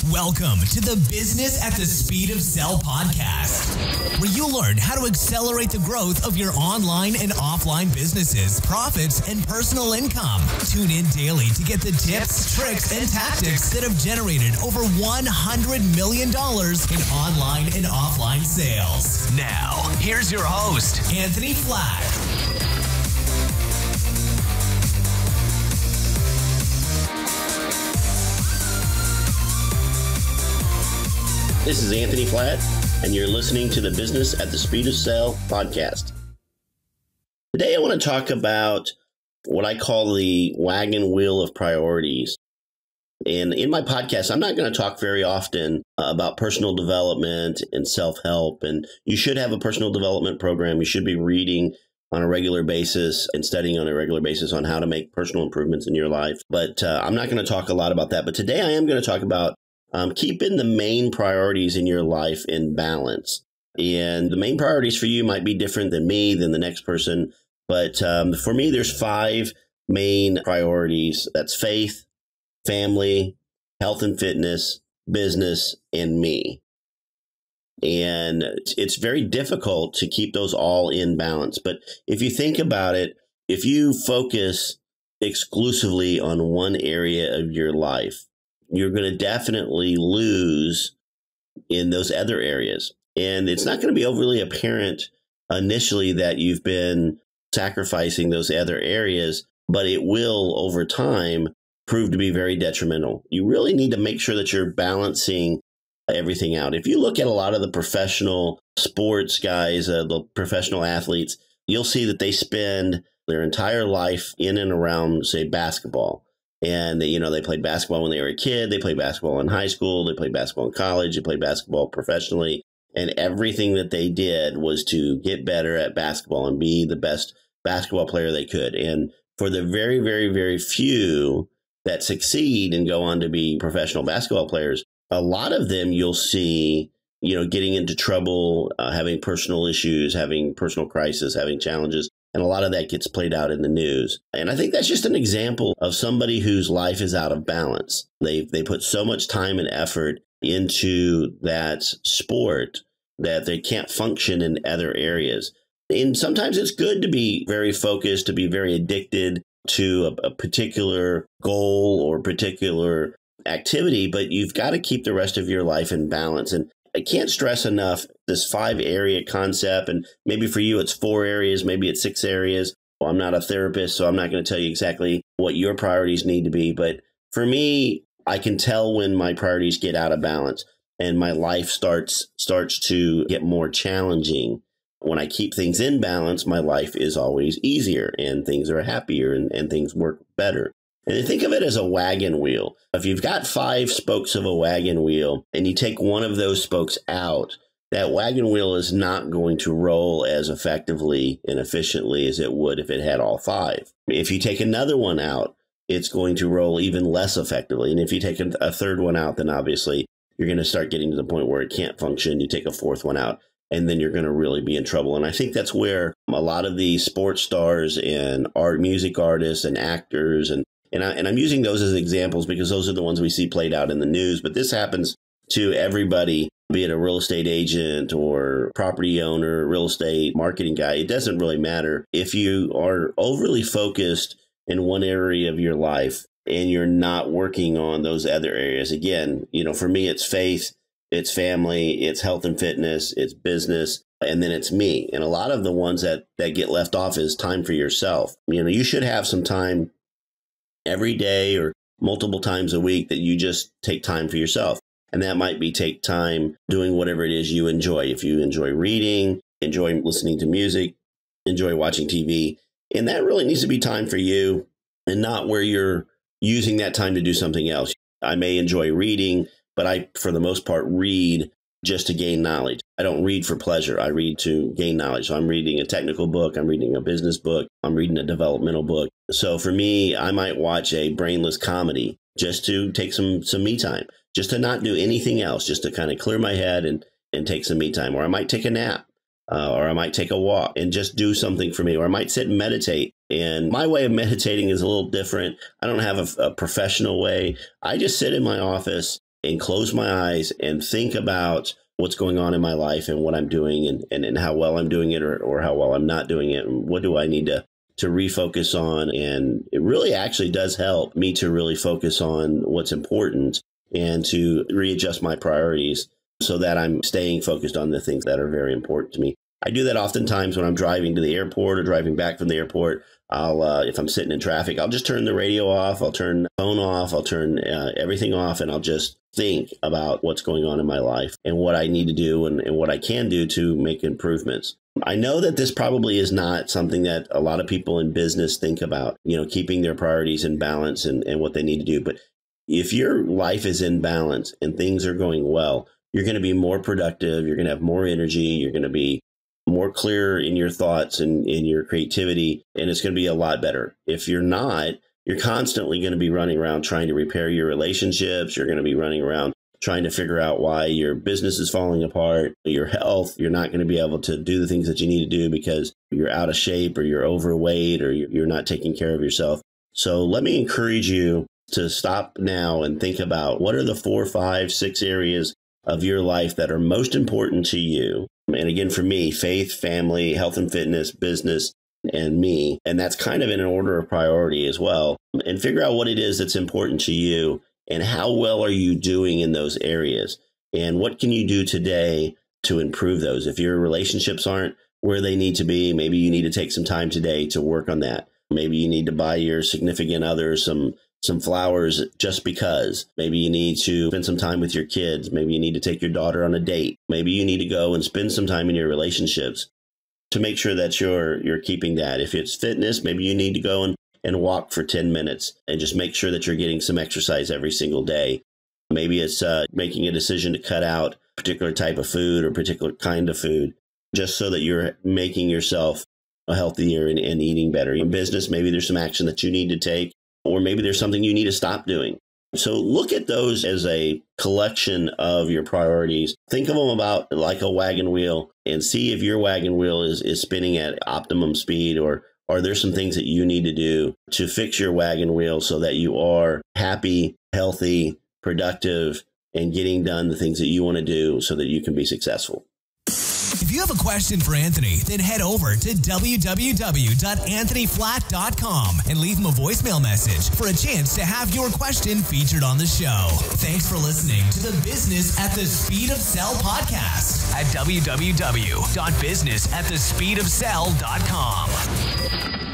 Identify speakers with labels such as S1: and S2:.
S1: Welcome to the Business at the Speed of Sell podcast, where you learn how to accelerate the growth of your online and offline businesses, profits, and personal income. Tune in daily to get the tips, tricks, and tactics that have generated over $100 million in online and offline sales. Now, here's your host, Anthony Flack.
S2: This is Anthony Flatt, and you're listening to the Business at the Speed of Sell podcast. Today, I want to talk about what I call the wagon wheel of priorities. And in my podcast, I'm not going to talk very often about personal development and self-help. And you should have a personal development program. You should be reading on a regular basis and studying on a regular basis on how to make personal improvements in your life. But I'm not going to talk a lot about that. But today, I am going to talk about keeping the main priorities in your life in balance. And the main priorities for you might be different than me, than the next person. But for me, there's 5 main priorities. That's faith, family, health and fitness, business, and me. And it's very difficult to keep those all in balance. But if you think about it, if you focus exclusively on one area of your life, you're going to definitely lose in those other areas. And it's not going to be overly apparent initially that you've been sacrificing those other areas, but it will over time prove to be very detrimental. You really need to make sure that you're balancing everything out. If you look at a lot of the professional sports guys, the professional athletes, you'll see that they spend their entire life in and around, say, basketball. And, they played basketball when they were a kid. They played basketball in high school. They played basketball in college. They played basketball professionally. And everything that they did was to get better at basketball and be the best basketball player they could. And for the very, very, very few that succeed and go on to be professional basketball players, a lot of them you'll see, getting into trouble, having personal issues, having personal crisis, having challenges. And a lot of that gets played out in the news. And I think that's just an example of somebody whose life is out of balance. They put so much time and effort into that sport that they can't function in other areas. And sometimes it's good to be very focused, to be very addicted to a particular goal or particular activity, but you've got to keep the rest of your life in balance. And I can't stress enough this 5-area concept, and maybe for you it's 4 areas, maybe it's 6 areas. Well, I'm not a therapist, so I'm not going to tell you exactly what your priorities need to be. But for me, I can tell when my priorities get out of balance and my life starts to get more challenging. When I keep things in balance, my life is always easier and things are happier and things work better. And think of it as a wagon wheel. If you've got 5 spokes of a wagon wheel and you take one of those spokes out, that wagon wheel is not going to roll as effectively and efficiently as it would if it had all 5. If you take another one out, it's going to roll even less effectively. And if you take a third one out, then obviously you're going to start getting to the point where it can't function. You take a 4th one out, and then you're going to really be in trouble. And I think that's where a lot of the sports stars and music artists and actors and I'm using those as examples because those are the ones we see played out in the news. But this happens to everybody, be it a real estate agent or property owner, real estate marketing guy. It doesn't really matter. If you are overly focused in one area of your life and you're not working on those other areas, again, for me, it's faith, it's family, it's health and fitness, it's business, and then it's me. And a lot of the ones that get left off is time for yourself. You should have some time every day or multiple times a week that you just take time for yourself. And that might be take time doing whatever it is you enjoy. If you enjoy reading, enjoy listening to music, enjoy watching TV, and that really needs to be time for you and not where you're using that time to do something else. I may enjoy reading, but I, for the most part, read just to gain knowledge. I don't read for pleasure. I read to gain knowledge. So I'm reading a technical book. I'm reading a business book. I'm reading a developmental book. So for me, I might watch a brainless comedy just to take some me time, just to not do anything else, just to kind of clear my head and take some me time. Or I might take a nap, or I might take a walk and just do something for me. Or I might sit and meditate. And my way of meditating is a little different. I don't have a professional way. I just sit in my office and close my eyes and think about what's going on in my life and what I'm doing and how well I'm doing it or how well I'm not doing it. And what do I need to refocus on? And it really actually does help me to really focus on what's important and to readjust my priorities so that I'm staying focused on the things that are very important to me. I do that oftentimes when I'm driving to the airport or driving back from the airport. If I'm sitting in traffic, I'll just turn the radio off. I'll turn the phone off. I'll turn everything off, and I'll just think about what's going on in my life and what I need to do and what I can do to make improvements. I know that this probably is not something that a lot of people in business think about, keeping their priorities in balance and what they need to do. But if your life is in balance and things are going well, you're going to be more productive. You're going to have more energy. You're going to be more clear in your thoughts and in your creativity, and it's going to be a lot better. If you're not, you're constantly going to be running around trying to repair your relationships. You're going to be running around trying to figure out why your business is falling apart, your health. You're not going to be able to do the things that you need to do because you're out of shape or you're overweight or you're not taking care of yourself. So let me encourage you to stop now and think about what are the 4, 5, 6 areas of your life that are most important to you. And again, for me, faith, family, health and fitness, business, and me. And that's kind of in an order of priority as well. And figure out what it is that's important to you and how well are you doing in those areas? And what can you do today to improve those? If your relationships aren't where they need to be, maybe you need to take some time today to work on that. Maybe you need to buy your significant other some flowers just because. Maybe you need to spend some time with your kids. Maybe you need to take your daughter on a date. Maybe you need to go and spend some time in your relationships to make sure that you're keeping that. If it's fitness, maybe you need to go and walk for 10 minutes and just make sure that you're getting some exercise every single day. Maybe it's making a decision to cut out a particular type of food or particular kind of food just so that you're making yourself healthier and eating better. In business, maybe there's some action that you need to take. Or maybe there's something you need to stop doing. So look at those as a collection of your priorities. Think of them about like a wagon wheel and see if your wagon wheel is spinning at optimum speed, or are there some things that you need to do to fix your wagon wheel so that you are happy, healthy, productive, and getting done the things that you want to do so that you can be successful.
S1: If you have a question for Anthony, then head over to www.anthonyflatt.com and leave him a voicemail message for a chance to have your question featured on the show. Thanks for listening to the Business at the Speed of Sell podcast at www.businessatthespeedofsell.com.